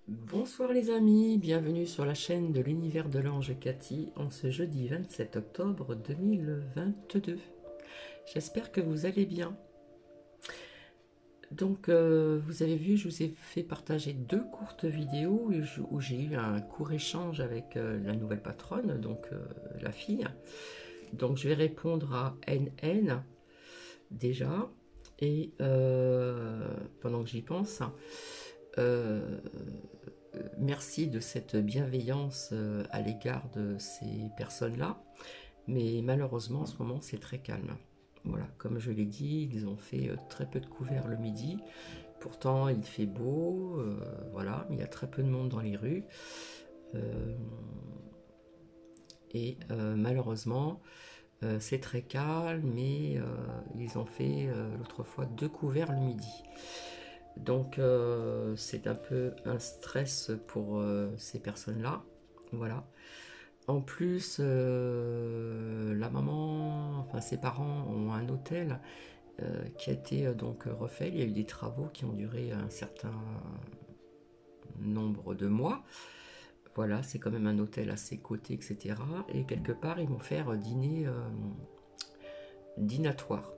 Bonsoir les amis, bienvenue sur la chaîne de l'univers de l'ange Cathy en ce jeudi 27 octobre 2022. J'espère que vous allez bien. Donc vous avez vu, je vous ai fait partager deux courtes vidéos où j'ai eu un court échange avec la nouvelle patronne, donc la fille. Donc je vais répondre à NN déjà, et pendant que j'y pense, merci de cette bienveillance à l'égard de ces personnes-là, mais malheureusement en ce moment c'est très calme. Voilà, comme je l'ai dit, ils ont fait très peu de couverts le midi, pourtant il fait beau, voilà, mais il y a très peu de monde dans les rues, euh, et malheureusement c'est très calme, mais ils ont fait l'autre fois deux couverts le midi. Donc c'est un peu un stress pour ces personnes-là. Voilà. En plus, la maman, enfin ses parents ont un hôtel qui a été donc refait. Il y a eu des travaux qui ont duré un certain nombre de mois. Voilà, c'est quand même un hôtel assez coté, etc. Et quelque part, ils vont faire dîner dînatoire.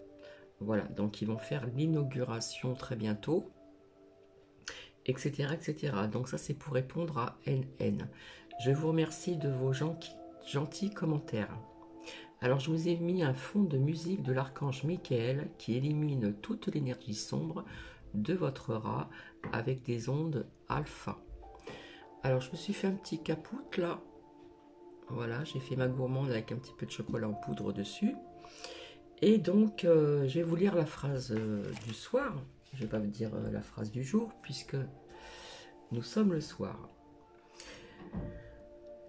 Voilà, donc ils vont faire l'inauguration très bientôt, etc., etc. Donc ça, c'est pour répondre à NN. Je vous remercie de vos gentils commentaires. Alors je vous ai mis un fond de musique de l'archange Michael qui élimine toute l'énergie sombre de votre rat avec des ondes alpha. Alors je me suis fait un petit capoute là. Voilà, j'ai fait ma gourmande avec un petit peu de chocolat en poudre dessus. Et donc je vais vous lire la phrase du soir. Je ne vais pas vous dire la phrase du jour puisque nous sommes le soir.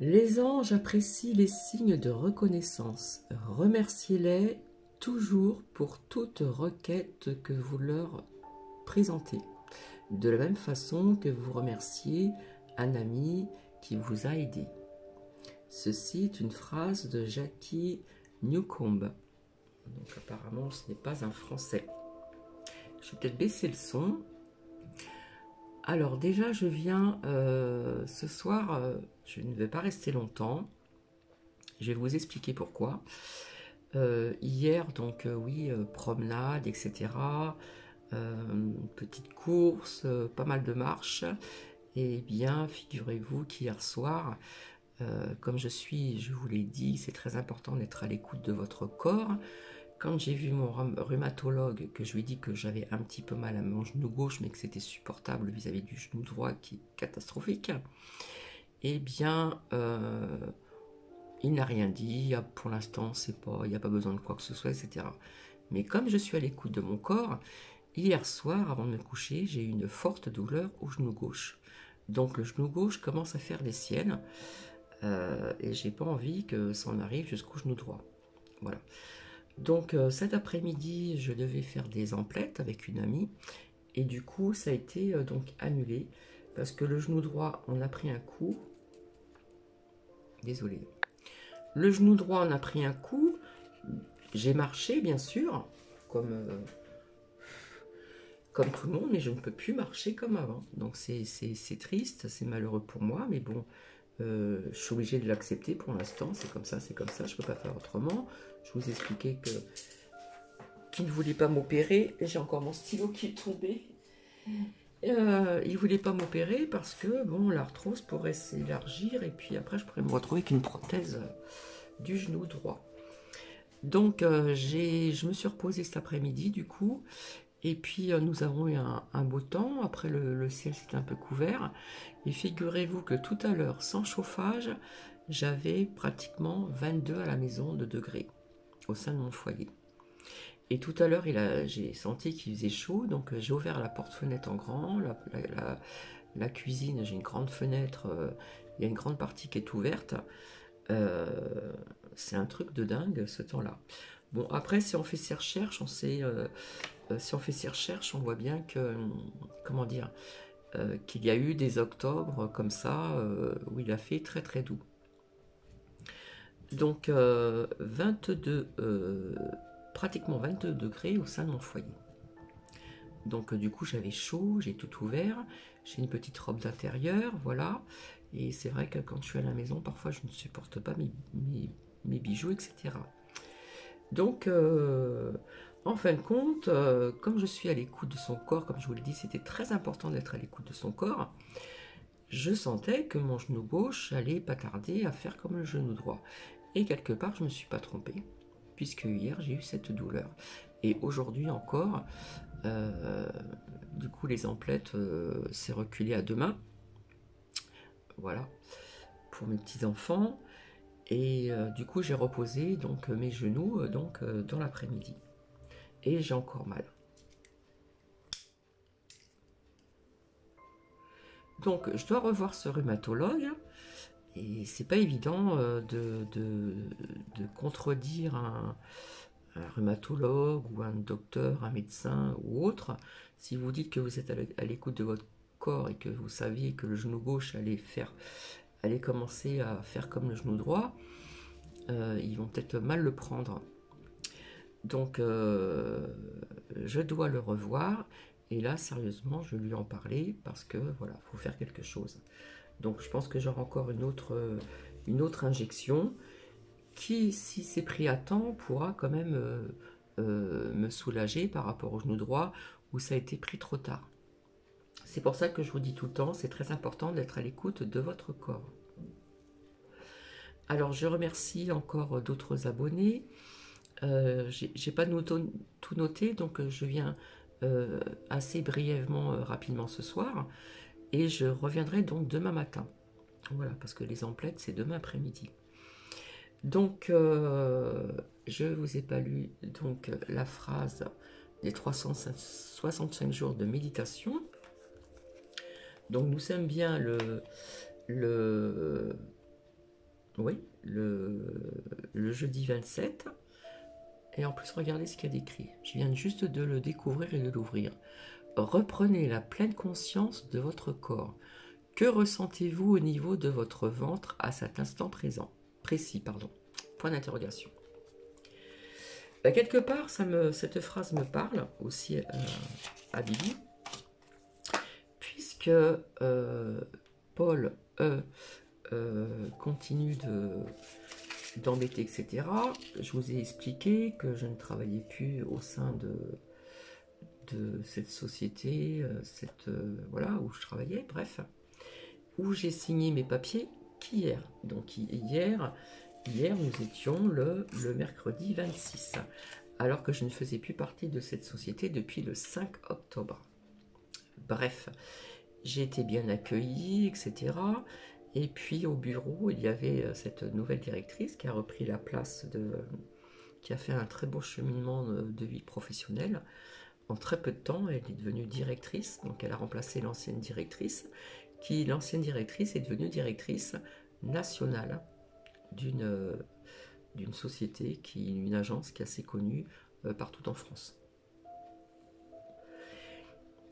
Les anges apprécient les signes de reconnaissance. Remerciez-les toujours pour toute requête que vous leur présentez. De la même façon que vous remerciez un ami qui vous a aidé. Ceci est une phrase de Jackie Newcomb. Donc apparemment ce n'est pas un français. Je vais peut-être baisser le son. Alors déjà je viens ce soir, je ne vais pas rester longtemps. Je vais vous expliquer pourquoi. Hier, donc oui, promenade, etc. Petite course, pas mal de marches. Et bien, figurez-vous qu'hier soir, comme je vous l'ai dit, c'est très important d'être à l'écoute de votre corps. Quand j'ai vu mon rhumatologue, que je lui ai dit que j'avais un petit peu mal à mon genou gauche, mais que c'était supportable vis-à-vis du genou droit qui est catastrophique, eh bien, il n'a rien dit, pour l'instant, il n'y a pas besoin de quoi que ce soit, etc. Mais comme je suis à l'écoute de mon corps, hier soir, avant de me coucher, j'ai eu une forte douleur au genou gauche. Donc le genou gauche commence à faire des siennes, et j'ai pas envie que ça en arrive jusqu'au genou droit. Voilà. Donc cet après-midi, je devais faire des emplettes avec une amie, et du coup, ça a été donc annulé, parce que le genou droit, on a pris un coup. Désolé. Le genou droit en a pris un coup. J'ai marché, bien sûr, comme tout le monde, mais je ne peux plus marcher comme avant. Donc c'est triste, c'est malheureux pour moi, mais bon, je suis obligée de l'accepter pour l'instant. C'est comme ça, je ne peux pas faire autrement. Je vous expliquais qu'il ne voulait pas m'opérer. J'ai encore mon stylo qui est tombé. Il ne voulait pas m'opérer parce que bon, l'arthrose pourrait s'élargir et puis après je pourrais me retrouver avec une prothèse du genou droit. Donc je me suis reposée cet après-midi du coup, et puis nous avons eu un beau temps. Après le ciel s'est un peu couvert, et figurez-vous que tout à l'heure, sans chauffage, j'avais pratiquement 22 à la maison de degrés au sein de mon foyer. Et tout à l'heure, j'ai senti qu'il faisait chaud, donc j'ai ouvert la porte-fenêtre en grand, la cuisine, j'ai une grande fenêtre, il y a une grande partie qui est ouverte. Euh, c'est un truc de dingue ce temps-là. Bon, après, si on fait ses recherches, on voit bien que, comment dire, qu'il y a eu des octobres comme ça où il a fait très très doux. Donc 22, pratiquement 22 degrés au sein de mon foyer. Donc du coup j'avais chaud, j'ai tout ouvert, j'ai une petite robe d'intérieur, voilà. Et c'est vrai que quand je suis à la maison, parfois je ne supporte pas mes bijoux, etc. Donc en fin de compte, comme je suis à l'écoute de son corps, comme je vous l'ai dit, c'était très important d'être à l'écoute de son corps, je sentais que mon genou gauche allait pas tarder à faire comme le genou droit. Et quelque part, je ne me suis pas trompée, puisque hier, j'ai eu cette douleur. Et aujourd'hui encore, du coup, les emplettes s'est reculé à 2 mains. Voilà, pour mes petits-enfants. Et du coup, j'ai reposé donc mes genoux dans l'après-midi. Et j'ai encore mal. Donc, je dois revoir ce rhumatologue. Et c'est pas évident de contredire un rhumatologue ou un docteur, un médecin ou autre. Si vous dites que vous êtes à l'écoute de votre corps et que vous saviez que le genou gauche allait commencer à faire comme le genou droit, ils vont peut-être mal le prendre. Donc je dois le revoir. Et là, sérieusement, je lui en parlais parce que voilà, il faut faire quelque chose. Donc je pense que j'aurai encore une autre injection qui, si c'est pris à temps, pourra quand même me soulager par rapport au genou droit où ça a été pris trop tard. C'est pour ça que je vous dis tout le temps, c'est très important d'être à l'écoute de votre corps. Alors je remercie encore d'autres abonnés. J'ai pas tout noté, donc je viens assez brièvement, rapidement ce soir. Et je reviendrai donc demain matin. Voilà, parce que les emplettes, c'est demain après-midi. Donc, je ne vous ai pas lu donc, la phrase des 365 jours de méditation. Donc, nous sommes bien oui, le jeudi 27. Et en plus, regardez ce qu'il y a d'écrit. Je viens juste de le découvrir et de l'ouvrir. Reprenez la pleine conscience de votre corps. Que ressentez-vous au niveau de votre ventre à cet instant précis, pardon. Point d'interrogation. Quelque part, cette phrase me parle aussi à Bibi, puisque Paul continue d'embêter, etc. Je vous ai expliqué que je ne travaillais plus au sein de cette société, voilà, où je travaillais, bref, où j'ai signé mes papiers qu'hier. Donc hier, nous étions le mercredi 26, alors que je ne faisais plus partie de cette société depuis le 5 octobre. Bref, j'ai été bien accueillie, etc. Et puis au bureau, il y avait cette nouvelle directrice qui a repris la place qui a fait un très beau cheminement de vie professionnelle. En très peu de temps, elle est devenue directrice, donc elle a remplacé l'ancienne directrice, l'ancienne directrice est devenue directrice nationale d'une société, une agence qui est assez connue partout en France.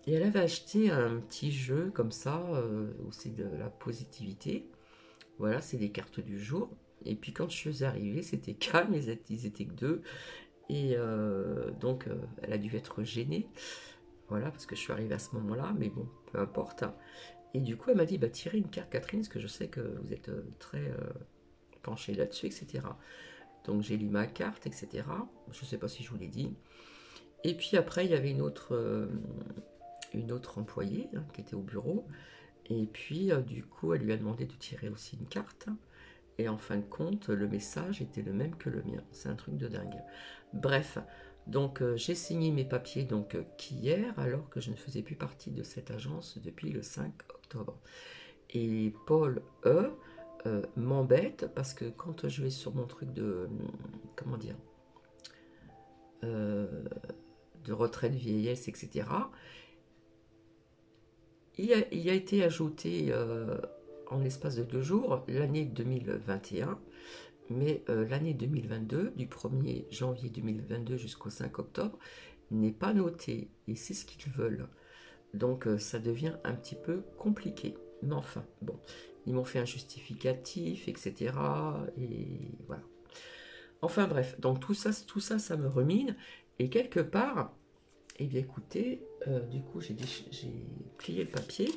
Et elle avait acheté un petit jeu comme ça, où c'est de la positivité. Voilà, c'est des cartes du jour. Et puis quand je suis arrivée, c'était calme, ils étaient que 2. Et donc, elle a dû être gênée. Voilà, parce que je suis arrivée à ce moment-là, mais bon, peu importe. Et du coup, elle m'a dit, bah, tirez une carte, Catherine, parce que je sais que vous êtes très penchée là-dessus, etc. Donc, j'ai lu ma carte, etc. Je ne sais pas si je vous l'ai dit. Et puis après, il y avait une autre employée qui était au bureau. Et puis, du coup, elle lui a demandé de tirer aussi une carte. Et en fin de compte, le message était le même que le mien. C'est un truc de dingue. Bref, donc j'ai signé mes papiers qu'hier, alors que je ne faisais plus partie de cette agence depuis le 5 octobre. Et Paul m'embête parce que quand je vais sur mon truc de comment dire de retraite vieillesse, etc., il a été ajouté en l'espace de 2 jours l'année 2021, mais l'année 2022, du 1er janvier 2022 jusqu'au 5 octobre, n'est pas notée, et c'est ce qu'ils veulent. Donc ça devient un petit peu compliqué. Mais enfin, bon, ils m'ont fait un justificatif, etc. Et voilà. Enfin bref, donc tout ça, ça me remine. Et quelque part, Eh bien écoutez, du coup j'ai plié le papier.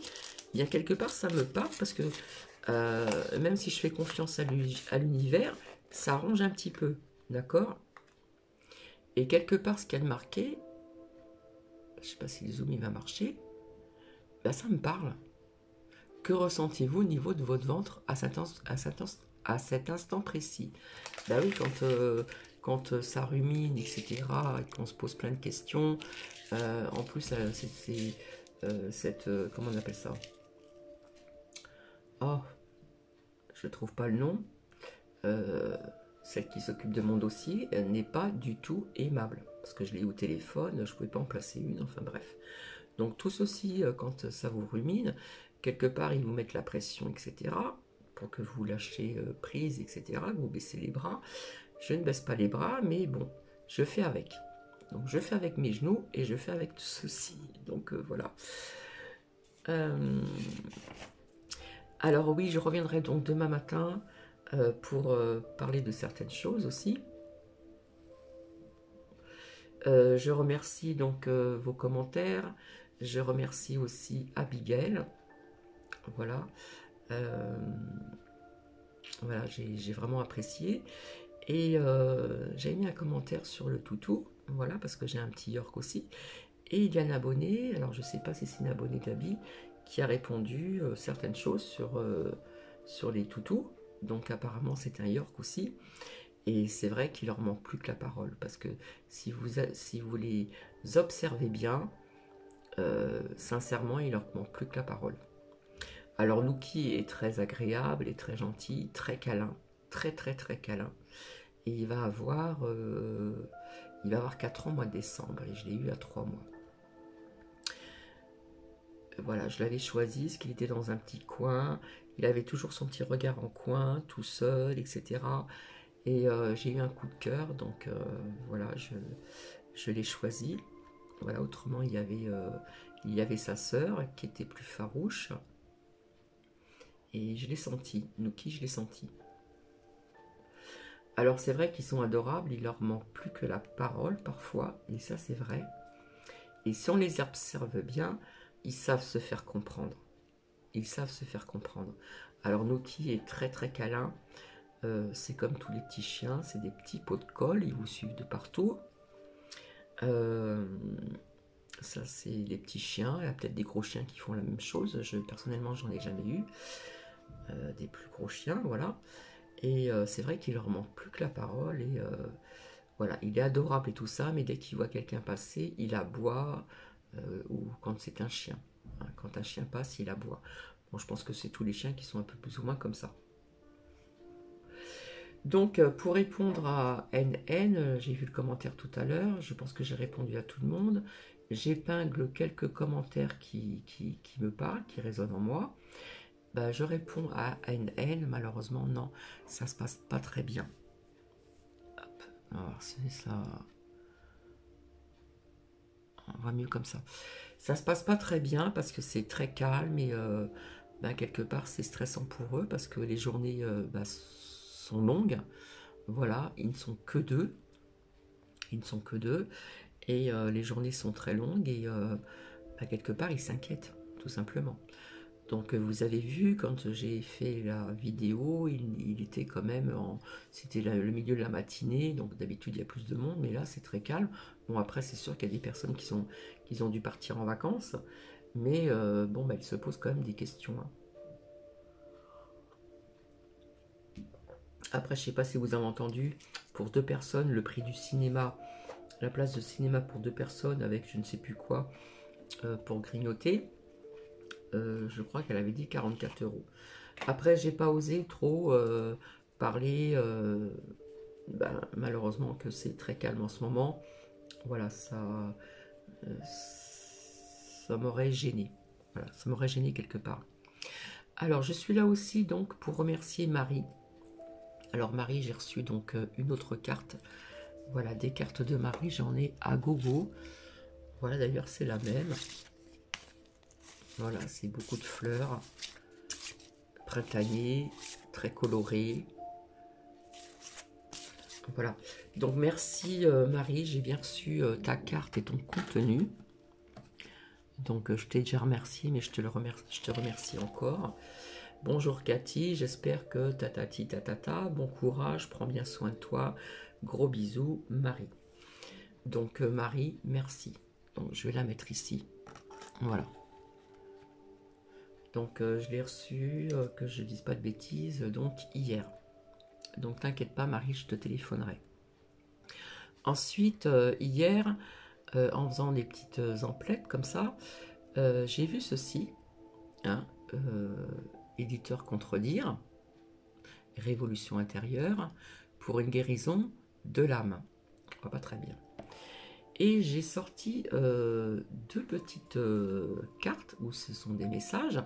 Il y a quelque part ça me parle parce que même si je fais confiance à l'univers, ça arrange un petit peu, d'accord? Et quelque part ce qu'il y a de marqué, je sais pas si le zoom il va marcher, ben ça me parle. Que ressentez-vous au niveau de votre ventre à cet instant précis? Ben oui, quand ça rumine, etc., et qu'on se pose plein de questions, en plus, comment on appelle ça? Oh, je trouve pas le nom. Euh, Celle qui s'occupe de mon dossier, elle n'est pas du tout aimable. Parce que je l'ai eu au téléphone, je pouvais pas en placer une, enfin bref. Donc tout ceci, quand ça vous rumine, quelque part, ils vous mettent la pression, etc., pour que vous lâchiez prise, etc., que vous baissez les bras. Je ne baisse pas les bras, mais bon, je fais avec. Donc je fais avec mes genoux et je fais avec tout ceci. Donc voilà. Alors oui, je reviendrai donc demain matin pour parler de certaines choses aussi. Je remercie donc vos commentaires. Je remercie aussi Abigail. Voilà. Voilà, j'ai vraiment apprécié. Et j'ai mis un commentaire sur le toutou. Voilà, parce que j'ai un petit York aussi. Et il y a un abonné, alors je ne sais pas si c'est une abonnée d'Abi, qui a répondu certaines choses sur les toutous. Donc apparemment c'est un York aussi. Et c'est vrai qu'il leur manque plus que la parole. Parce que si vous les observez bien, sincèrement, il leur manque plus que la parole. Alors Nuki est très agréable et très gentil, très câlin. Très très très câlin. Et il va avoir 4 ans au mois de décembre. Et je l'ai eu à 3 mois. Voilà, je l'avais choisi parce qu'il était dans un petit coin. Il avait toujours son petit regard en coin, tout seul, etc. Et j'ai eu un coup de cœur, donc voilà, je l'ai choisi. Voilà, autrement, il y avait sa sœur qui était plus farouche. Et je l'ai senti, Nuki, je l'ai senti. Alors c'est vrai qu'ils sont adorables, il leur manque plus que la parole parfois, et ça c'est vrai. Et si on les observe bien, ils savent se faire comprendre. Ils savent se faire comprendre. Alors Nuki est très très câlin. C'est comme tous les petits chiens, c'est des petits pots de colle, ils vous suivent de partout. Ça c'est les petits chiens, il y a peut-être des gros chiens qui font la même chose. Personnellement j'en ai jamais eu. Des plus gros chiens, voilà. Et c'est vrai qu'il leur manque plus que la parole. Et voilà, il est adorable et tout ça, mais dès qu'il voit quelqu'un passer, il aboie, ou quand c'est un chien. Hein, quand un chien passe, il aboie. Bon, je pense que c'est tous les chiens qui sont un peu plus ou moins comme ça. Donc, pour répondre à NN, j'ai vu le commentaire tout à l'heure, je pense que j'ai répondu à tout le monde. J'épingle quelques commentaires qui me parlent, qui résonnent en moi. Bah, je réponds à NN, malheureusement, non, ça se passe pas très bien. Hop, alors c'est ça. On voit mieux comme ça. Ça se passe pas très bien parce que c'est très calme et bah, quelque part c'est stressant pour eux parce que les journées bah, sont longues. Voilà, ils ne sont que deux. Ils ne sont que deux. Et les journées sont très longues et bah, quelque part ils s'inquiètent, tout simplement. Donc vous avez vu quand j'ai fait la vidéo, il était quand même c'était le milieu de la matinée, donc d'habitude il y a plus de monde, mais là c'est très calme. Bon après c'est sûr qu'il y a des personnes qui ont dû partir en vacances, mais bon bah, ils se posent quand même des questions. Hein. Après je sais pas si vous avez entendu, pour 2 personnes, le prix du cinéma, la place de cinéma pour 2 personnes avec je ne sais plus quoi pour grignoter. Je crois qu'elle avait dit 44 euros. Après, j'ai pas osé trop parler, ben, malheureusement que c'est très calme en ce moment. Voilà, ça m'aurait gêné. Voilà, ça m'aurait gêné quelque part. Alors, je suis là aussi donc pour remercier Marie. Alors Marie, j'ai reçu donc une autre carte. Voilà, des cartes de Marie, j'en ai à gogo. Voilà, d'ailleurs, c'est la même. Voilà, c'est beaucoup de fleurs, printanier, très coloré. Voilà. Donc merci Marie, j'ai bien reçu ta carte et ton contenu. Donc je t'ai déjà remercié, mais je te remercie encore. Bonjour Cathy, j'espère que tatati tatata, bon courage, prends bien soin de toi. Gros bisous, Marie. Donc Marie, merci. Donc je vais la mettre ici. Voilà. Donc je l'ai reçu, que je ne dise pas de bêtises, donc hier. Donc t'inquiète pas Marie, je te téléphonerai. Ensuite, hier, en faisant des petites emplettes comme ça, j'ai vu ceci, hein, éditeur Contredire, Révolution intérieure, pour une guérison de l'âme. Pas très bien. Et j'ai sorti deux petites cartes où ce sont des messages.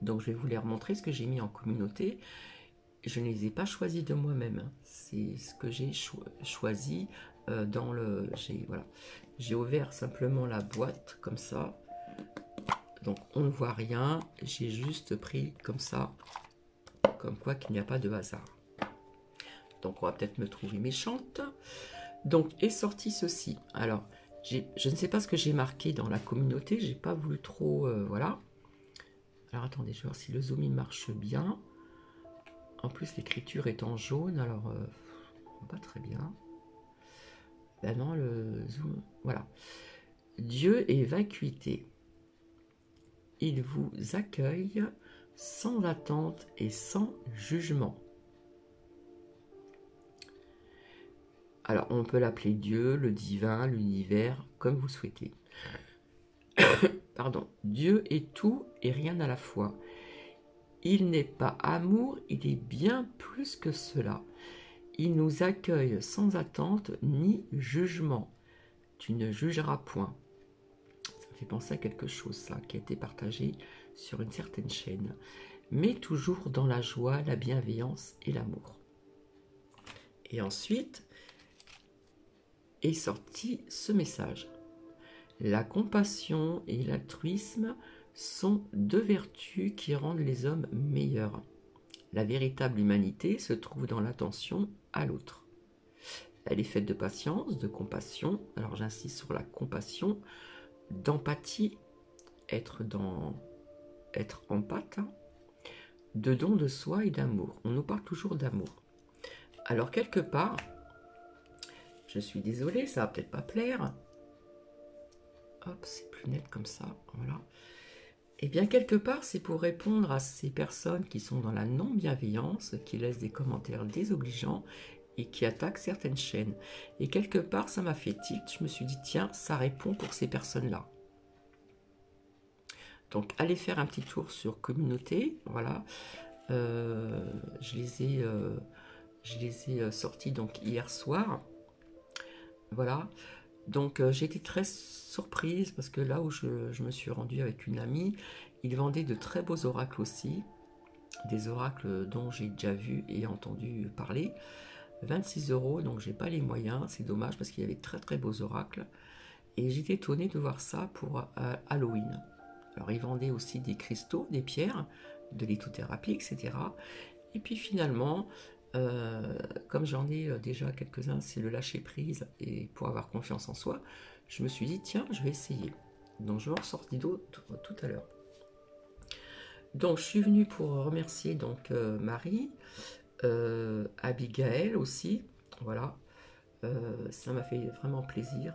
Donc je vais vous les remontrer, ce que j'ai mis en communauté. Je ne les ai pas choisis de moi-même. C'est ce que j'ai choisi dans le... Voilà. J'ai ouvert simplement la boîte comme ça. Donc on ne voit rien. J'ai juste pris comme ça. Comme quoi qu'il n'y a pas de hasard. Donc on va peut-être me trouver méchante. Donc est sorti ceci. Alors je ne sais pas ce que j'ai marqué dans la communauté. J'ai pas voulu trop... voilà. Alors attendez, je vais voir si le zoom il marche bien. En plus l'écriture est en jaune. Alors pas très bien. Ben non, le zoom... Voilà. Dieu est vacuité. Il vous accueille sans attente et sans jugement. Alors, on peut l'appeler Dieu, le divin, l'univers, comme vous souhaitez. Pardon. Dieu est tout et rien à la fois. Il n'est pas amour, il est bien plus que cela. Il nous accueille sans attente ni jugement. Tu ne jugeras point. Ça me fait penser à quelque chose, ça, qui a été partagé sur une certaine chaîne. Mais toujours dans la joie, la bienveillance et l'amour. Et ensuite est sorti ce message. La compassion et l'altruisme sont deux vertus qui rendent les hommes meilleurs. La véritable humanité se trouve dans l'attention à l'autre. Elle est faite de patience, de compassion, alors j'insiste sur la compassion, d'empathie, être empathe, de don de soi et d'amour. On nous parle toujours d'amour. Alors quelque part, je suis désolée, ça va peut-être pas plaire. Hop, c'est plus net comme ça, voilà. Et bien quelque part, c'est pour répondre à ces personnes qui sont dans la non-bienveillance, qui laissent des commentaires désobligeants et qui attaquent certaines chaînes. Et quelque part, ça m'a fait tilt. Je me suis dit, tiens, ça répond pour ces personnes-là. Donc, allez faire un petit tour sur communauté, voilà. Je les ai sortis donc hier soir, voilà. Donc j'ai été très surprise parce que là où je me suis rendue avec une amie, ils vendaient de très beaux oracles aussi, des oracles dont j'ai déjà vu et entendu parler. 26 €, donc j'ai pas les moyens, c'est dommage parce qu'il y avait de très très beaux oracles. Et j'étais étonnée de voir ça pour Halloween. Alors ils vendaient aussi des cristaux, des pierres, de lithothérapie, etc. Et puis finalement, comme j'en ai déjà quelques-uns, c'est le lâcher prise et pour avoir confiance en soi, je me suis dit tiens, je vais essayer. Donc je vais en ressortir d'autres tout à l'heure. Donc je suis venue pour remercier donc Marie, Abigail aussi, voilà. Ça m'a fait vraiment plaisir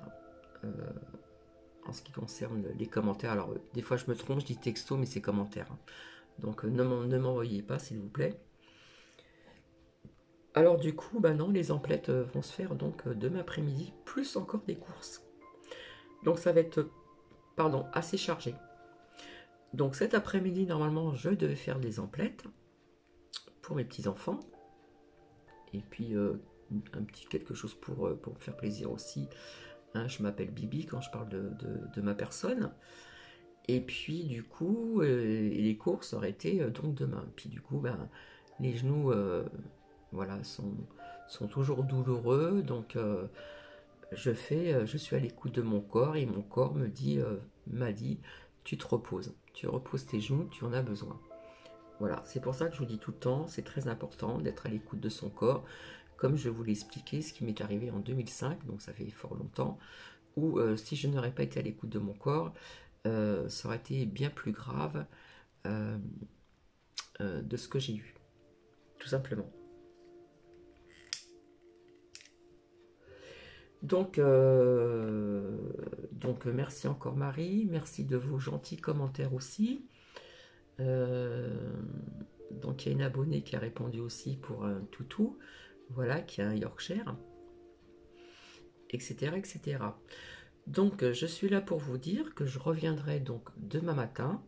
en ce qui concerne les commentaires. Alors des fois je me trompe, je dis texto mais c'est commentaire. Hein. Donc ne m'envoyez pas s'il vous plaît. Alors du coup, bah non, les emplettes vont se faire donc demain après-midi, plus encore des courses. Donc ça va être, pardon, assez chargé. Donc cet après-midi, normalement, je devais faire des emplettes pour mes petits-enfants. Et puis un petit quelque chose pour me faire plaisir aussi. Hein, je m'appelle Bibi quand je parle de ma personne. Et puis du coup, les courses auraient été donc demain. Puis du coup, ben, les genoux... voilà, sont toujours douloureux, donc je suis à l'écoute de mon corps et mon corps m'a dit, tu te reposes, tu reposes tes genoux, tu en as besoin. Voilà, c'est pour ça que je vous dis tout le temps, c'est très important d'être à l'écoute de son corps. comme je vous l'ai expliqué, ce qui m'est arrivé en 2005, donc ça fait fort longtemps, où si je n'aurais pas été à l'écoute de mon corps, ça aurait été bien plus grave de ce que j'ai eu, tout simplement. Donc merci encore Marie, merci de vos gentils commentaires aussi. Donc il y a une abonnée qui a répondu aussi pour un toutou, voilà, qui a un Yorkshire, etc. etc. Donc je suis là pour vous dire que je reviendrai donc demain matin.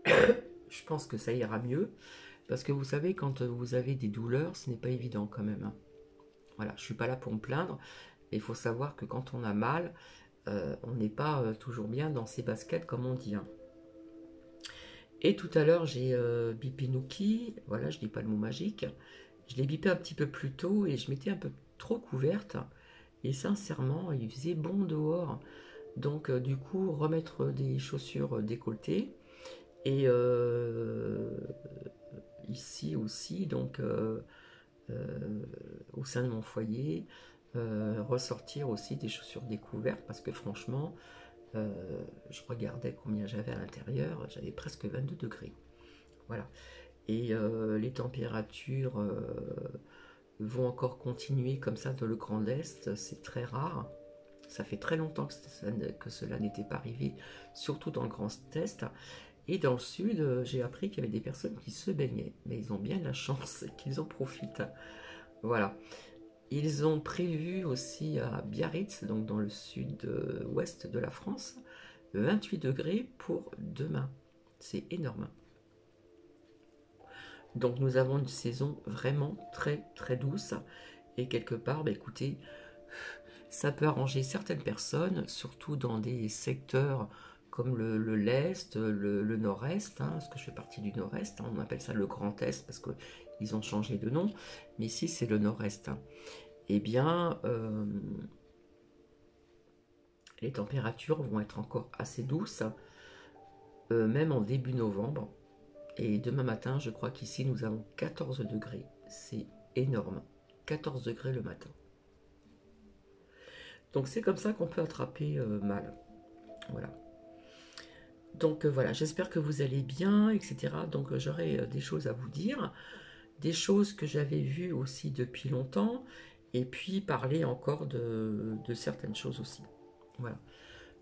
Je pense que ça ira mieux, parce que vous savez, quand vous avez des douleurs, ce n'est pas évident quand même. Voilà, je ne suis pas là pour me plaindre, mais il faut savoir que quand on a mal, on n'est pas toujours bien dans ses baskets, comme on dit. Et tout à l'heure, j'ai bipé Nookie, voilà, je dis pas le mot magique. Je l'ai bipé un petit peu plus tôt et je m'étais un peu trop couverte. Et sincèrement, il faisait bon dehors. Donc du coup, remettre des chaussures décolletées. Et ici aussi, donc au sein de mon foyer, ressortir aussi des chaussures découvertes parce que franchement, je regardais combien j'avais à l'intérieur, j'avais presque 22 degrés. Voilà. Et les températures vont encore continuer comme ça dans le Grand Est, c'est très rare. Ça fait très longtemps que cela n'était pas arrivé, surtout dans le Grand Est. Et dans le Sud, j'ai appris qu'il y avait des personnes qui se baignaient. Mais ils ont bien de la chance qu'ils en profitent. Voilà. Ils ont prévu aussi à Biarritz, donc dans le sud-ouest de la France, 28 degrés pour demain. C'est énorme. Donc nous avons une saison vraiment très très douce. Et quelque part, bah, écoutez, ça peut arranger certaines personnes, surtout dans des secteurs comme l'Est, le Nord-Est, parce que je fais partie du Nord-Est, on appelle ça le Grand Est parce qu'ils ont changé de nom, mais ici c'est le Nord-Est. Eh bien, les températures vont être encore assez douces, même en début novembre. Et demain matin, je crois qu'ici nous avons 14 degrés, c'est énorme, 14 degrés le matin. Donc c'est comme ça qu'on peut attraper mal. Voilà. Donc voilà, j'espère que vous allez bien, etc. Donc j'aurai des choses à vous dire, des choses que j'avais vues aussi depuis longtemps, et puis parler encore de certaines choses aussi. Voilà.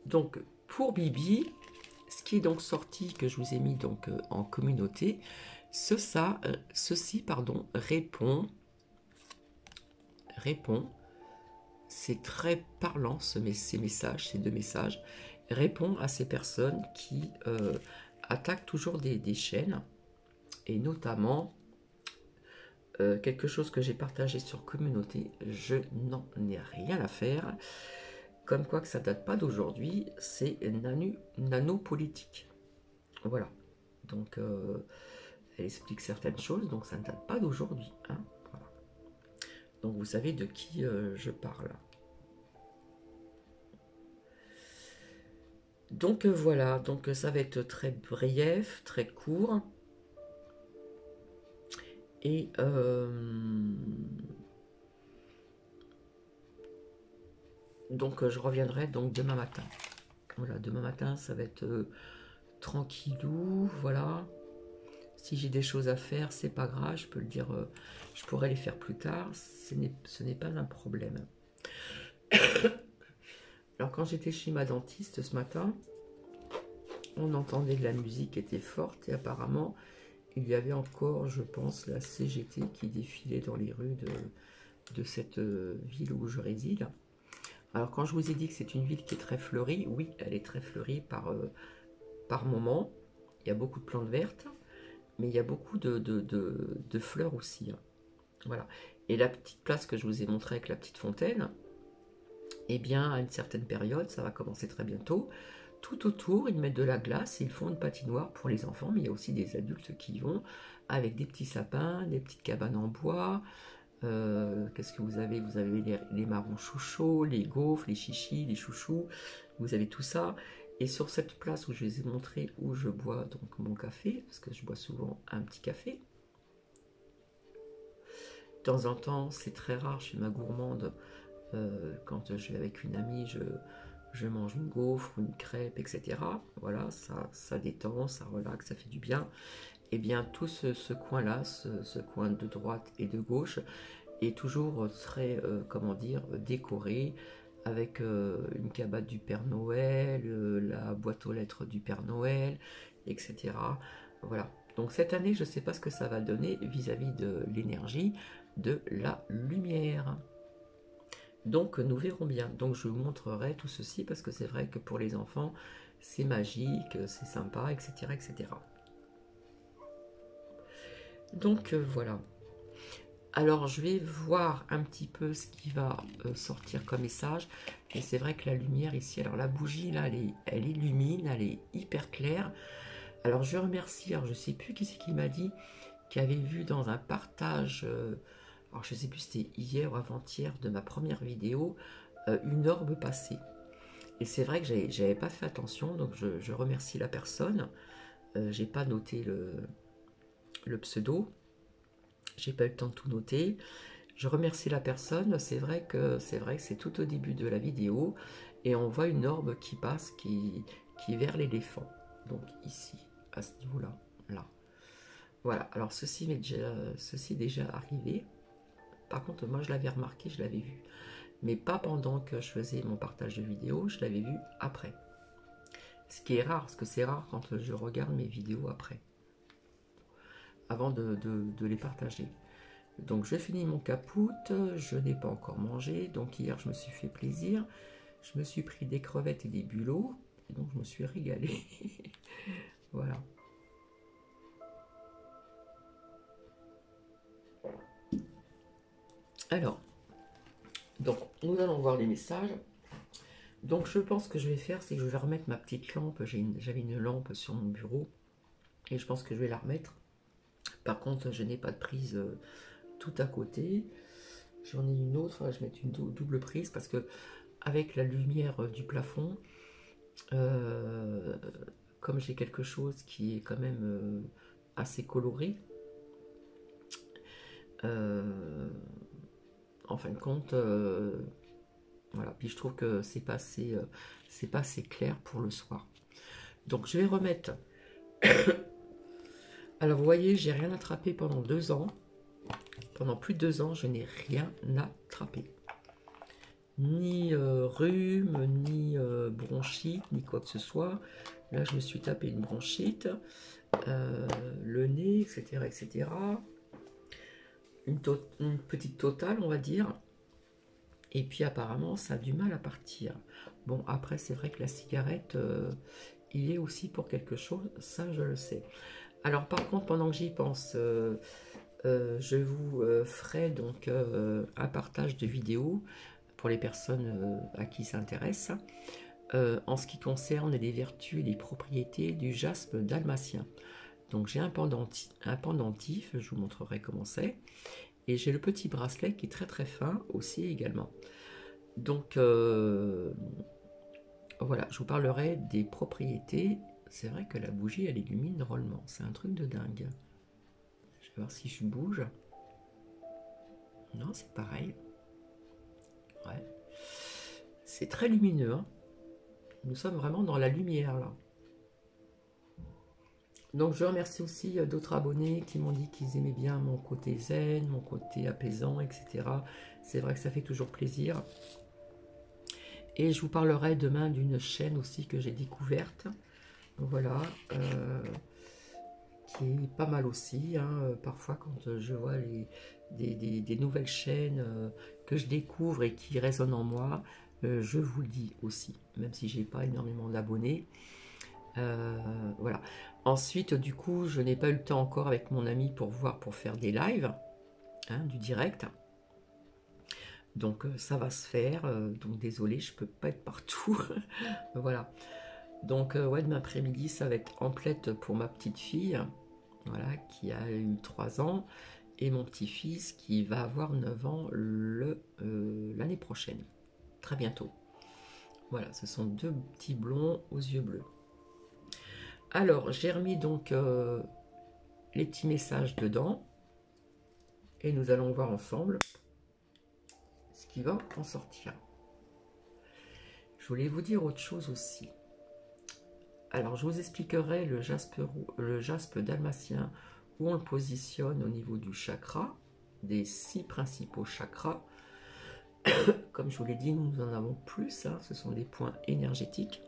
Donc pour Bibi, ce qui est donc sorti, que je vous ai mis donc en communauté, ceci répond, c'est très parlant ces messages, ces deux messages, répond à ces personnes qui attaquent toujours des chaînes, et notamment quelque chose que j'ai partagé sur communauté, je n'en ai rien à faire, comme quoi que ça date pas d'aujourd'hui, c'est nanopolitique. Voilà, donc elle explique certaines choses, donc ça ne date pas d'aujourd'hui, hein, voilà. Donc vous savez de qui je parle. Donc voilà, donc ça va être très bref, très court. Et donc je reviendrai donc demain matin. Voilà, demain matin ça va être tranquillou, voilà. Si j'ai des choses à faire, c'est pas grave, je peux le dire, je pourrais les faire plus tard, ce n'est pas un problème. Alors quand j'étais chez ma dentiste ce matin, on entendait que la musique était forte et apparemment il y avait encore, je pense, la CGT qui défilait dans les rues de cette ville où je réside. Alors quand je vous ai dit que c'est une ville qui est très fleurie, oui, elle est très fleurie par moment. Il y a beaucoup de plantes vertes, mais il y a beaucoup de fleurs aussi. Voilà. Et la petite place que je vous ai montrée avec la petite fontaine, eh bien, à une certaine période, ça va commencer très bientôt, tout autour, ils mettent de la glace et ils font une patinoire pour les enfants, mais il y a aussi des adultes qui y vont avec des petits sapins, des petites cabanes en bois. Qu'est-ce que vous avez? Vous avez les marrons chouchous, les gaufres, les chichis, les chouchous, vous avez tout ça. Et sur cette place où je les ai montrés, où je bois donc mon café, parce que je bois souvent un petit café, temps en temps, c'est très rare, je suis ma gourmande, quand je vais avec une amie, je mange une gaufre, une crêpe, etc. Voilà, ça détend, ça relaxe, ça fait du bien. Et bien tout ce coin-là, ce coin de droite et de gauche, est toujours très, comment dire, décoré, avec une cabane du Père Noël, la boîte aux lettres du Père Noël, etc. Voilà. Donc cette année, je ne sais pas ce que ça va donner vis-à-vis de l'énergie, de la lumière. Donc nous verrons bien. Donc je vous montrerai tout ceci parce que c'est vrai que pour les enfants, c'est magique, c'est sympa, etc., etc. Donc voilà. Alors je vais voir un petit peu ce qui va sortir comme message. Et c'est vrai que la lumière ici, alors la bougie là, elle illumine, elle est hyper claire. Alors je remercie, alors je ne sais plus qui c'est qui m'a dit, qui avait vu dans un partage, alors je ne sais plus si c'était hier ou avant-hier de ma première vidéo, une orbe passer. Et c'est vrai que j'avais pas fait attention, donc je remercie la personne. J'ai pas noté le pseudo. J'ai pas eu le temps de tout noter. Je remercie la personne. C'est vrai que c'est tout au début de la vidéo et on voit une orbe qui passe, qui est vers l'éléphant. Donc ici, à ce niveau-là, là. Voilà. Alors ceci est déjà arrivé. Par contre, moi je l'avais remarqué, je l'avais vu, mais pas pendant que je faisais mon partage de vidéo. Je l'avais vu après. Ce qui est rare, parce que c'est rare quand je regarde mes vidéos après, avant de les partager. Donc je finis mon capoute, je n'ai pas encore mangé, donc hier je me suis fait plaisir, je me suis pris des crevettes et des bulots, et donc je me suis régalé. Voilà. Alors, donc nous allons voir les messages. Donc je pense que je vais faire, c'est que je vais remettre ma petite lampe, j'avais une lampe sur mon bureau, et je pense que je vais la remettre. Par contre, je n'ai pas de prise tout à côté. J'en ai une autre, je vais mettre une double prise parce que avec la lumière du plafond, comme j'ai quelque chose qui est quand même assez coloré, en fin de compte, voilà. Puis je trouve que c'est pas assez clair pour le soir. Donc je vais remettre. Alors vous voyez, j'ai rien attrapé pendant 2 ans. Pendant plus de 2 ans, je n'ai rien attrapé. Ni rhume, ni bronchite, ni quoi que ce soit. Là, je me suis tapé une bronchite, le nez, etc., etc. Une petite totale, on va dire. Et puis apparemment, ça a du mal à partir. Bon, après, c'est vrai que la cigarette, il est aussi pour quelque chose, ça, je le sais. Alors, par contre, pendant que j'y pense, je vous ferai donc un partage de vidéos pour les personnes à qui ça intéresse, en ce qui concerne les vertus et les propriétés du jaspe dalmatien. Donc j'ai un pendentif, je vous montrerai comment c'est, et j'ai le petit bracelet qui est très très fin aussi également. Donc voilà, je vous parlerai des propriétés. C'est vrai que la bougie elle illumine drôlement, c'est un truc de dingue. Je vais voir si je bouge. Non, c'est pareil. Ouais. C'est très lumineux, hein. Nous sommes vraiment dans la lumière là. Donc je remercie aussi d'autres abonnés qui m'ont dit qu'ils aimaient bien mon côté zen, mon côté apaisant, etc. C'est vrai que ça fait toujours plaisir. Et je vous parlerai demain d'une chaîne aussi que j'ai découverte. Voilà. Qui est pas mal aussi. Hein. Parfois quand je vois des nouvelles chaînes que je découvre et qui résonnent en moi, je vous le dis aussi. Même si j'ai pas énormément d'abonnés. Voilà. Ensuite, du coup, je n'ai pas eu le temps encore avec mon ami pour faire des lives, hein, du direct. Donc ça va se faire. Donc désolé, je peux pas être partout. Voilà. Donc ouais, demain après-midi, ça va être emplette pour ma petite fille, voilà, qui a eu 3 ans, et mon petit-fils qui va avoir 9 ans l'année prochaine. Très bientôt. Voilà, ce sont 2 petits blonds aux yeux bleus. Alors, j'ai remis donc les petits messages dedans. et nous allons voir ensemble ce qui va en sortir. Je voulais vous dire autre chose aussi. Alors, je vous expliquerai le jaspe dalmatien, où on le positionne au niveau du chakra, des 6 principaux chakras. Comme je vous l'ai dit, nous en avons plus, hein, ce sont des points énergétiques.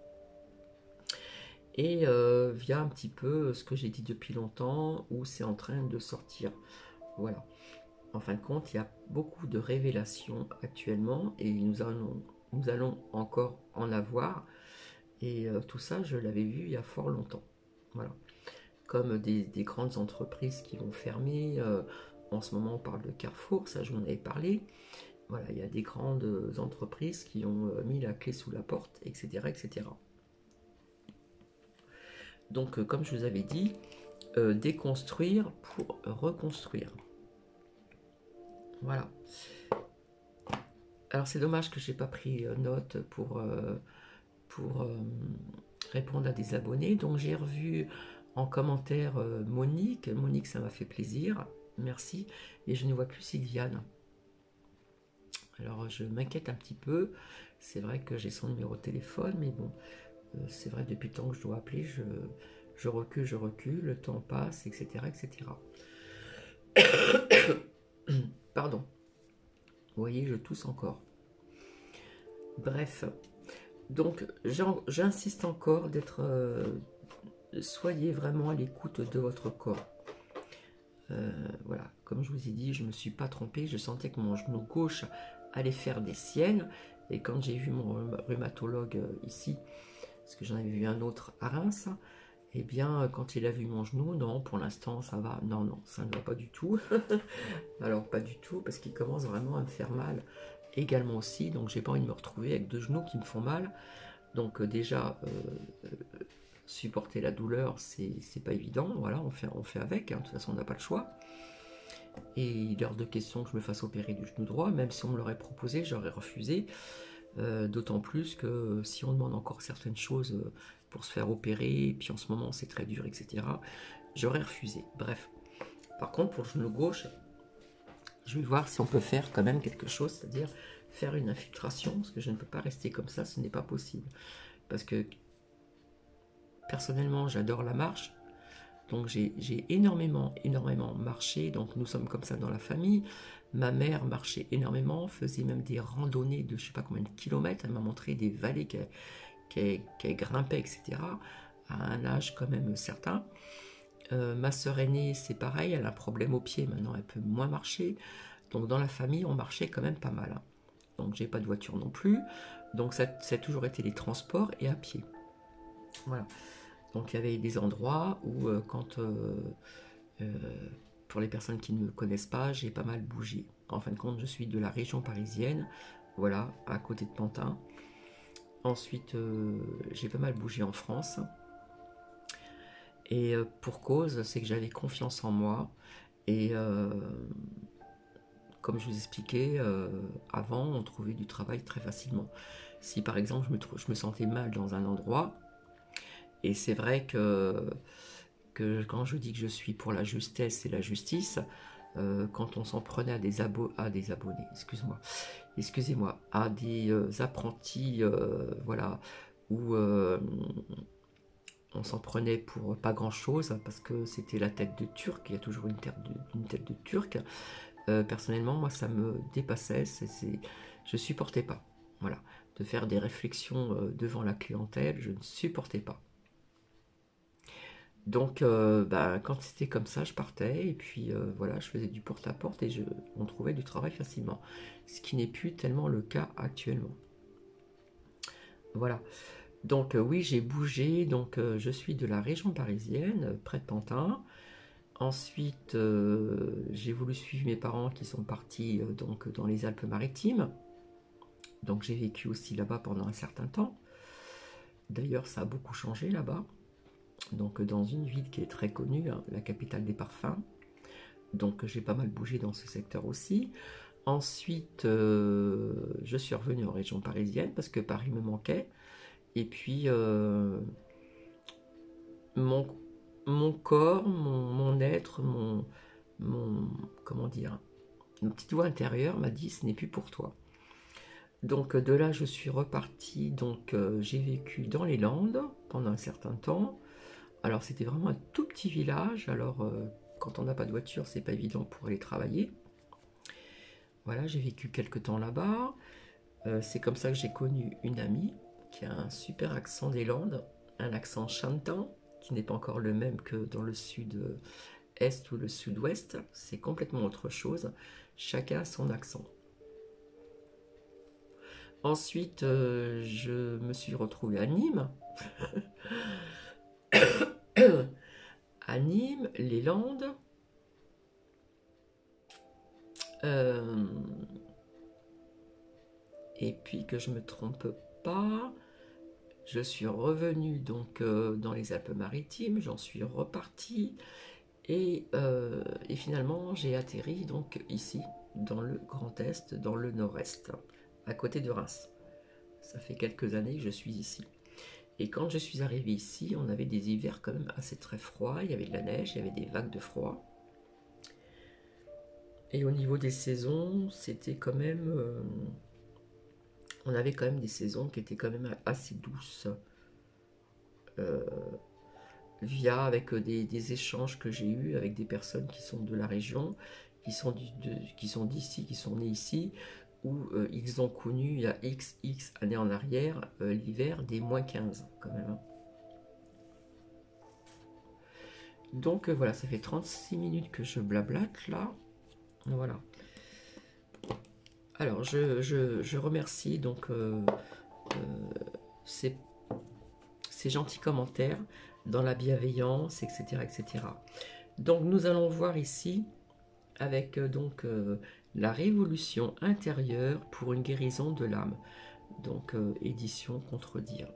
Et via un petit peu ce que j'ai dit depuis longtemps, où c'est en train de sortir. Voilà. En fin de compte, il y a beaucoup de révélations actuellement, et nous allons encore en avoir. Et tout ça, je l'avais vu il y a fort longtemps. Voilà. Comme des grandes entreprises qui vont fermer. En ce moment, on parle de Carrefour, ça je vous en avais parlé. Voilà, il y a des grandes entreprises qui ont mis la clé sous la porte, etc. etc. Donc, comme je vous avais dit, déconstruire pour reconstruire. Voilà. Alors, c'est dommage que je n'ai pas pris note pour répondre à des abonnés. Donc, j'ai revu en commentaire Monique. Monique, ça m'a fait plaisir. Merci. Et je ne vois plus Sylviane. Alors, je m'inquiète un petit peu. C'est vrai que j'ai son numéro de téléphone, mais bon, c'est vrai, depuis le temps que je dois appeler, je recule, le temps passe, etc. etc. Pardon. Vous voyez, je tousse encore. Bref. Donc, j'insiste encore d'être... soyez vraiment à l'écoute de votre corps. Voilà, comme je vous ai dit, je ne me suis pas trompée. Je sentais que mon genou gauche allait faire des siennes. Et quand j'ai vu mon rhumatologue ici, parce que j'en avais vu un autre à Reims, eh bien, quand il a vu mon genou, non, pour l'instant, ça va. Non, non, ça ne va pas du tout. Alors, pas du tout, parce qu'il commence vraiment à me faire mal également aussi. Donc, j'ai pas envie de me retrouver avec 2 genoux qui me font mal. Donc, déjà, supporter la douleur, c'est pas évident. Voilà, on fait avec. Hein. De toute façon, on n'a pas le choix. Et il est hors de question que je me fasse opérer du genou droit. Même si on me l'aurait proposé, j'aurais refusé. D'autant plus que si on demande encore certaines choses pour se faire opérer, et puis en ce moment c'est très dur, etc., j'aurais refusé. Bref. Par contre, pour le genou gauche, je vais voir si on peut faire quand même quelque chose, c'est-à-dire faire une infiltration, parce que je ne peux pas rester comme ça, ce n'est pas possible. Parce que personnellement, j'adore la marche, donc j'ai énormément marché, donc nous sommes comme ça dans la famille. Ma mère marchait énormément, faisait même des randonnées de je ne sais pas combien de kilomètres, elle m'a montré des vallées qu'elle grimpait, etc., à un âge quand même certain. Ma sœur aînée, c'est pareil, elle a un problème au pied, maintenant elle peut moins marcher. Donc dans la famille, on marchait quand même pas mal. Hein. Donc j'ai pas de voiture non plus. Donc ça a toujours été les transports et à pied. Voilà. Donc il y avait des endroits où pour les personnes qui ne me connaissent pas, j'ai pas mal bougé. En fin de compte, je suis de la région parisienne, voilà, à côté de Pantin. Ensuite, j'ai pas mal bougé en France. Et pour cause, c'est que j'avais confiance en moi. Et comme je vous expliquais, avant, on trouvait du travail très facilement. Si par exemple, je me sentais mal dans un endroit, et c'est vrai que quand je dis que je suis pour la justesse et la justice, quand on s'en prenait à des abonnés, excusez-moi, à des apprentis, voilà, où on s'en prenait pour pas grand chose parce que c'était la tête de Turc, il y a toujours une tête de Turc. Personnellement, moi, ça me dépassait, je supportais pas. Voilà, de faire des réflexions devant la clientèle, je ne supportais pas. Donc, quand c'était comme ça, je partais et puis voilà, je faisais du porte-à-porte et on trouvait du travail facilement. Ce qui n'est plus tellement le cas actuellement. Voilà. Donc oui, j'ai bougé. Donc je suis de la région parisienne, près de Pantin. Ensuite, j'ai voulu suivre mes parents qui sont partis donc dans les Alpes-Maritimes. Donc j'ai vécu aussi là-bas pendant un certain temps. D'ailleurs, ça a beaucoup changé là-bas. Donc dans une ville qui est très connue, hein, la capitale des parfums. Donc j'ai pas mal bougé dans ce secteur aussi. Ensuite, je suis revenue en région parisienne parce que Paris me manquait. Et puis, mon corps, mon être, comment dire, une petite voix intérieure m'a dit, ce n'est plus pour toi. Donc de là, je suis repartie, donc j'ai vécu dans les Landes pendant un certain temps. Alors c'était vraiment un tout petit village, alors quand on n'a pas de voiture, c'est pas évident pour aller travailler. Voilà, j'ai vécu quelques temps là-bas. C'est comme ça que j'ai connu une amie qui a un super accent des Landes, un accent chantant, qui n'est pas encore le même que dans le sud-est ou le sud-ouest, c'est complètement autre chose. Chacun a son accent. Ensuite, je me suis retrouvée à Nîmes. À Nîmes, les Landes. Et puis que je me trompe pas, je suis revenue donc dans les Alpes-Maritimes, j'en suis repartie et finalement j'ai atterri donc ici, dans le Grand Est, dans le Nord-Est, à côté de Reims. Ça fait quelques années que je suis ici. Et quand je suis arrivée ici, on avait des hivers quand même assez très froids, il y avait de la neige, il y avait des vagues de froid. Et au niveau des saisons, c'était quand même... on avait quand même des saisons qui étaient quand même assez douces. Via avec des échanges que j'ai eus avec des personnes qui sont de la région, qui sont d'ici, qui sont nées ici, où ils ont connu il y a x années en arrière l'hiver des -15 quand même. Hein. Donc voilà, ça fait 36 minutes que je blablate là. Voilà. Alors je remercie donc ces gentils commentaires dans la bienveillance, etc., etc. Donc nous allons voir ici avec la révolution intérieure pour une guérison de l'âme. Donc édition Contredire.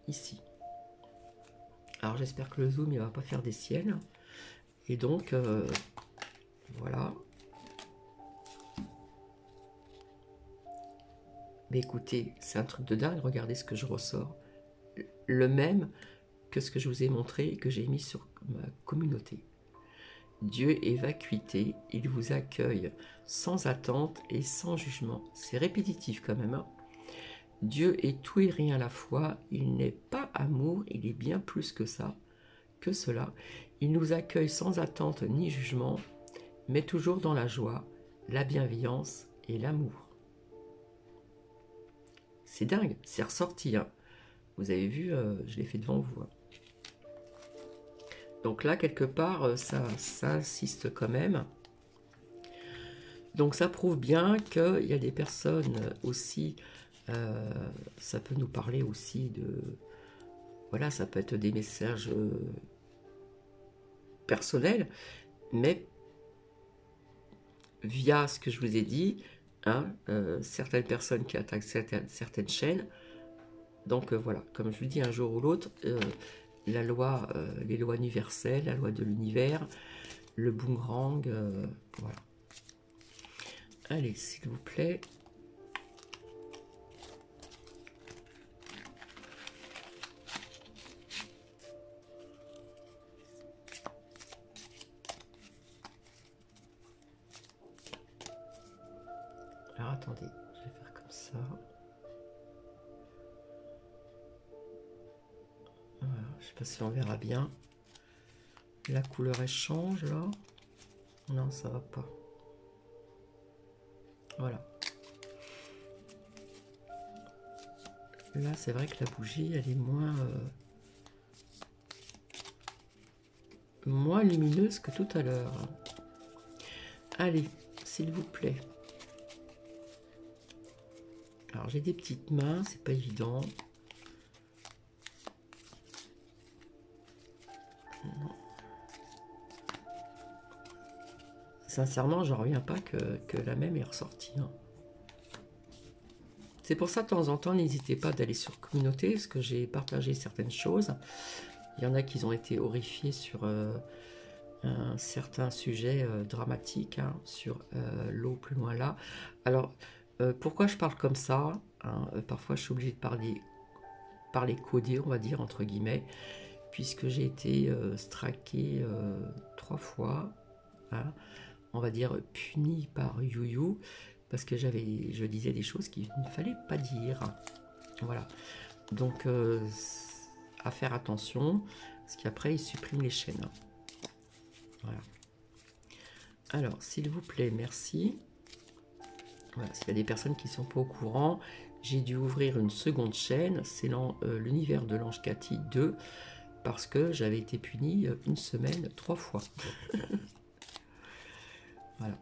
Ici. Alors j'espère que le zoom il va pas faire des siennes. Et donc voilà. Mais écoutez, c'est un truc de dingue, regardez ce que je ressors. Le même que ce que je vous ai montré et que j'ai mis sur ma communauté. Dieu est vacuité, il vous accueille sans attente et sans jugement. C'est répétitif quand même. Hein. Dieu est tout et rien à la fois, il n'est pas amour, il est bien plus que ça, que cela. Il nous accueille sans attente ni jugement, mais toujours dans la joie, la bienveillance et l'amour. C'est dingue, c'est ressorti. Hein. Vous avez vu, je l'ai fait devant vous. Hein. Donc là, quelque part, ça insiste quand même. Donc ça prouve bien qu'il y a des personnes aussi, ça peut nous parler aussi de... Voilà, ça peut être des messages personnels, mais via ce que je vous ai dit, hein, certaines personnes qui attaquent certaines chaînes. Donc voilà, comme je vous dis, un jour ou l'autre, la loi, les lois universelles, la loi de l'univers, le boomerang, voilà. Allez, s'il vous plaît. Alors attendez, je vais faire comme ça. Voilà, je sais pas si on verra bien. La couleur elle change là. Non, ça va pas. Voilà. Là, c'est vrai que la bougie, elle est moins lumineuse que tout à l'heure. Allez, s'il vous plaît. Alors, j'ai des petites mains, c'est pas évident. Sincèrement, j'en reviens pas que la même est ressortie. Hein. C'est pour ça, de temps en temps, n'hésitez pas d'aller sur communauté, parce que j'ai partagé certaines choses. Il y en a qui ont été horrifiés sur un certain sujet dramatique, hein, sur l'eau plus loin là. Alors, pourquoi je parle comme ça, hein, parfois, je suis obligée de parler codé, on va dire, entre guillemets, puisque j'ai été straquée 3 fois, hein, on va dire, puni par You, parce que je disais des choses qu'il ne fallait pas dire. Voilà. Donc, à faire attention, parce qu'après, il supprime les chaînes. Voilà. Alors, s'il vous plaît, merci. Voilà, s'il y a des personnes qui ne sont pas au courant, j'ai dû ouvrir une seconde chaîne, c'est l'univers de l'ange Cathy 2, parce que j'avais été punie une semaine 3 fois. Voilà.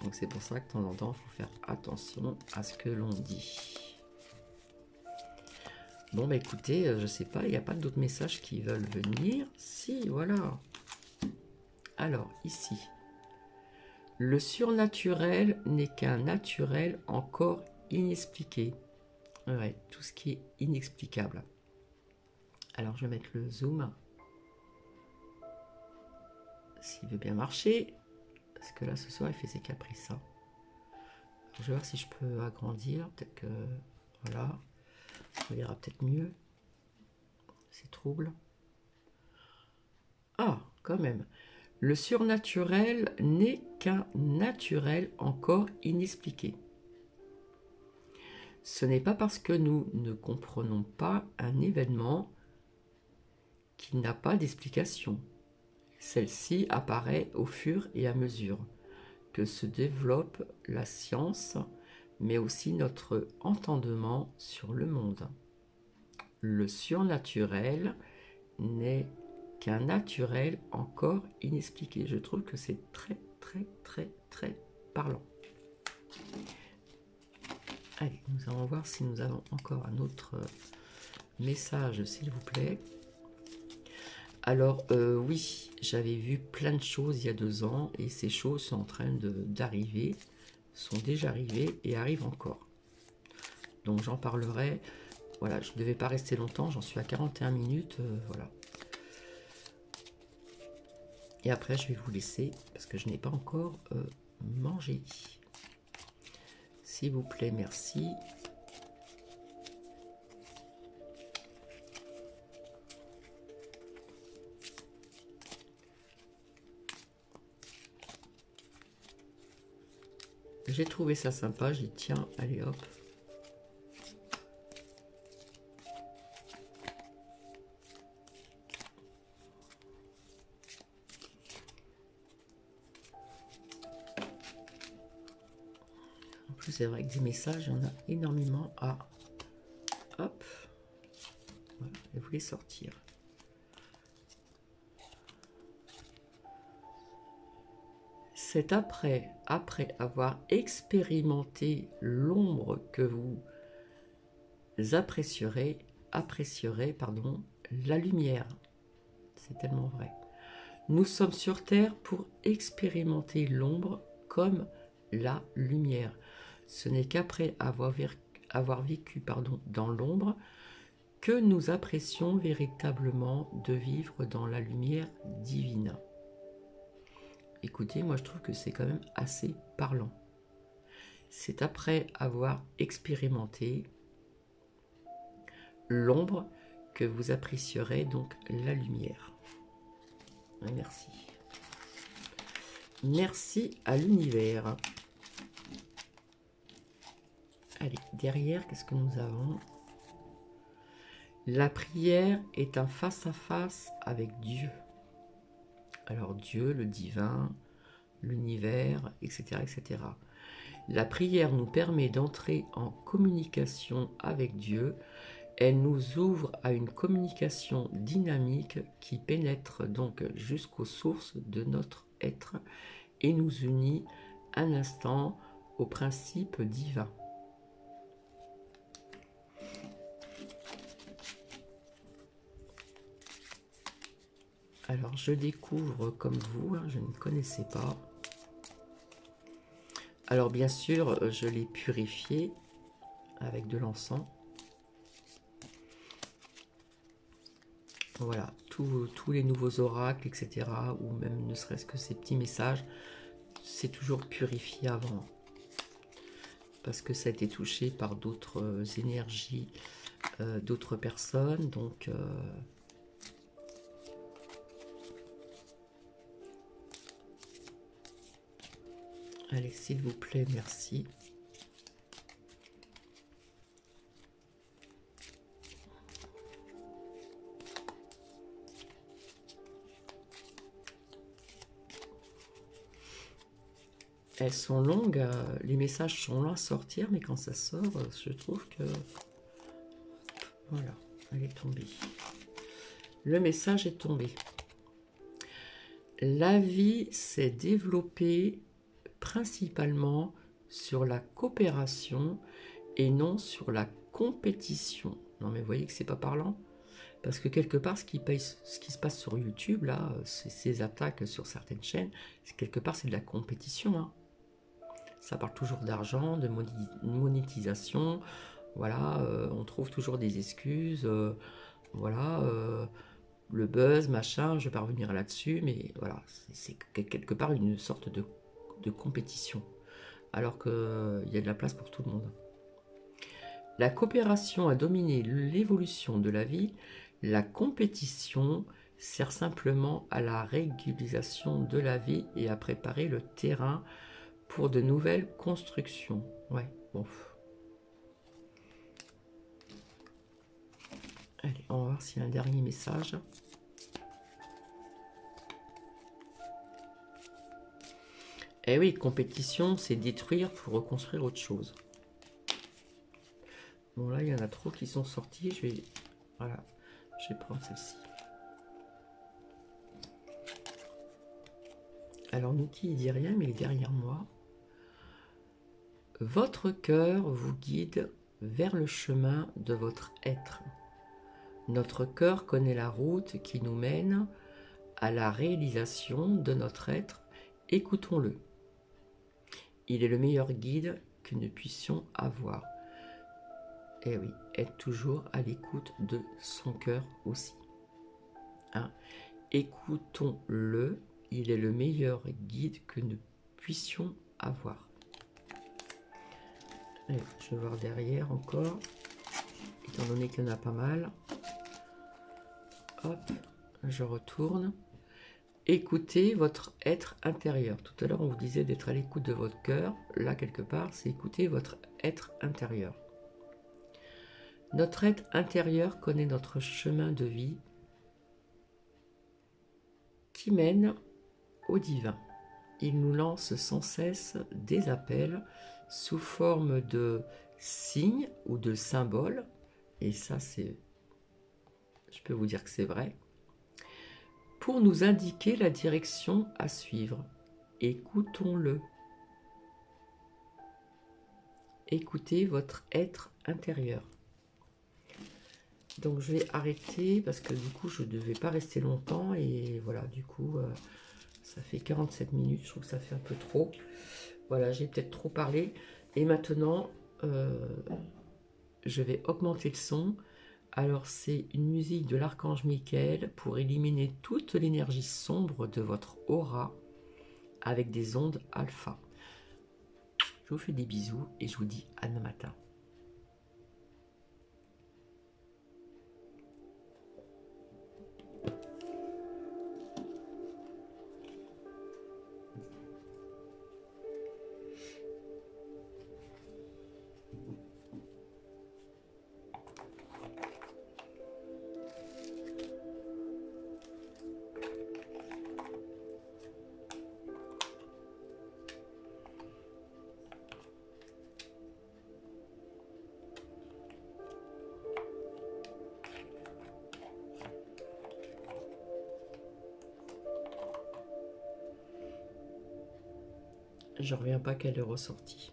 Donc c'est pour ça que de temps en temps, il faut faire attention à ce que l'on dit. Bon, bah écoutez, je sais pas, il n'y a pas d'autres messages qui veulent venir. Si, voilà. Alors, ici. Le surnaturel n'est qu'un naturel encore inexpliqué. Ouais, tout ce qui est inexplicable. Alors, je vais mettre le zoom. S'il veut bien marcher. Parce que là, ce soir, il fait ses caprices. Hein. Je vais voir si je peux agrandir. Peut-être que... Voilà. On verra peut-être mieux. C'est trouble. Ah, quand même. Le surnaturel n'est qu'un naturel encore inexpliqué. Ce n'est pas parce que nous ne comprenons pas un événement qu'il n'a pas d'explication. Celle-ci apparaît au fur et à mesure que se développe la science, mais aussi notre entendement sur le monde. Le surnaturel n'est qu'un naturel encore inexpliqué. Je trouve que c'est très, très, très, très parlant. Allez, nous allons voir si nous avons encore un autre message, s'il vous plaît. Alors, oui, j'avais vu plein de choses il y a 2 ans, et ces choses sont en train d'arriver, sont déjà arrivées et arrivent encore. Donc, j'en parlerai. Voilà, je ne devais pas rester longtemps, j'en suis à 41 minutes, voilà. Et après, je vais vous laisser, parce que je n'ai pas encore mangé. S'il vous plaît, merci. J'ai trouvé ça sympa, j'ai dit tiens, allez hop. En plus, c'est vrai que des messages, il y en a énormément à... Hop. Voilà, et vous les sortir. C'est après avoir expérimenté l'ombre que vous apprécierez la lumière. C'est tellement vrai. Nous sommes sur Terre pour expérimenter l'ombre comme la lumière. Ce n'est qu'après avoir vécu dans l'ombre que nous apprécions véritablement de vivre dans la lumière divine. Écoutez, moi je trouve que c'est quand même assez parlant. C'est après avoir expérimenté l'ombre que vous apprécierez donc la lumière. Merci. Merci à l'univers. Allez, derrière, qu'est-ce que nous avons? La prière est un face-à-face avec Dieu. Alors Dieu, le divin, l'univers, etc., etc. La prière nous permet d'entrer en communication avec Dieu. Elle nous ouvre à une communication dynamique qui pénètre donc jusqu'aux sources de notre être et nous unit un instant au principe divin. Alors je découvre comme vous, je ne connaissais pas. Alors bien sûr, je l'ai purifié avec de l'encens. Voilà, tous les nouveaux oracles, etc. Ou même ne serait-ce que ces petits messages, c'est toujours purifié avant. Parce que ça a été touché par d'autres énergies, d'autres personnes. Donc, Allez, s'il vous plaît, merci. Elles sont longues, les messages sont longs à sortir, mais quand ça sort, je trouve que... Voilà, elle est tombée. Le message est tombé. La vie s'est développée principalement sur la coopération et non sur la compétition. Non mais vous voyez que c'est pas parlant, parce que quelque part ce qui se passe sur YouTube là, ces attaques sur certaines chaînes, quelque part c'est de la compétition. Hein. Ça parle toujours d'argent, de monétisation. Voilà, on trouve toujours des excuses. Voilà, le buzz, machin. Je vais pas revenir là-dessus, mais voilà, c'est quelque part une sorte de compétition, alors qu'il y a de la place pour tout le monde. La coopération a dominé l'évolution de la vie. La compétition sert simplement à la régularisation de la vie et à préparer le terrain pour de nouvelles constructions. Ouais, bon. Allez, on va voir s'il y a un dernier message. Eh oui, compétition, c'est détruire pour reconstruire autre chose. Bon, là, il y en a trop qui sont sortis. Voilà, je vais prendre celle-ci. Alors, Niki, il dit rien, mais il est derrière moi. Votre cœur vous guide vers le chemin de votre être. Notre cœur connaît la route qui nous mène à la réalisation de notre être. Écoutons-le. Il est le meilleur guide que nous puissions avoir. Et oui, être toujours à l'écoute de son cœur aussi. Hein? Écoutons-le. Il est le meilleur guide que nous puissions avoir. Allez, je vais voir derrière encore, étant donné qu'il y en a pas mal. Hop, je retourne. Écoutez votre être intérieur. Tout à l'heure, on vous disait d'être à l'écoute de votre cœur. Là, quelque part, c'est écouter votre être intérieur. Notre être intérieur connaît notre chemin de vie qui mène au divin. Il nous lance sans cesse des appels sous forme de signes ou de symboles. Et ça, je peux vous dire que c'est vrai. Pour nous indiquer la direction à suivre. Écoutons-le. Écoutez votre être intérieur. Donc je vais arrêter parce que du coup je ne devais pas rester longtemps et voilà, du coup ça fait 47 minutes, je trouve que ça fait un peu trop. Voilà, j'ai peut-être trop parlé et maintenant je vais augmenter le son. Alors c'est une musique de l'archange Michael pour éliminer toute l'énergie sombre de votre aura avec des ondes alpha. Je vous fais des bisous et je vous dis à demain matin. Je reviens pas qu'elle est ressortie.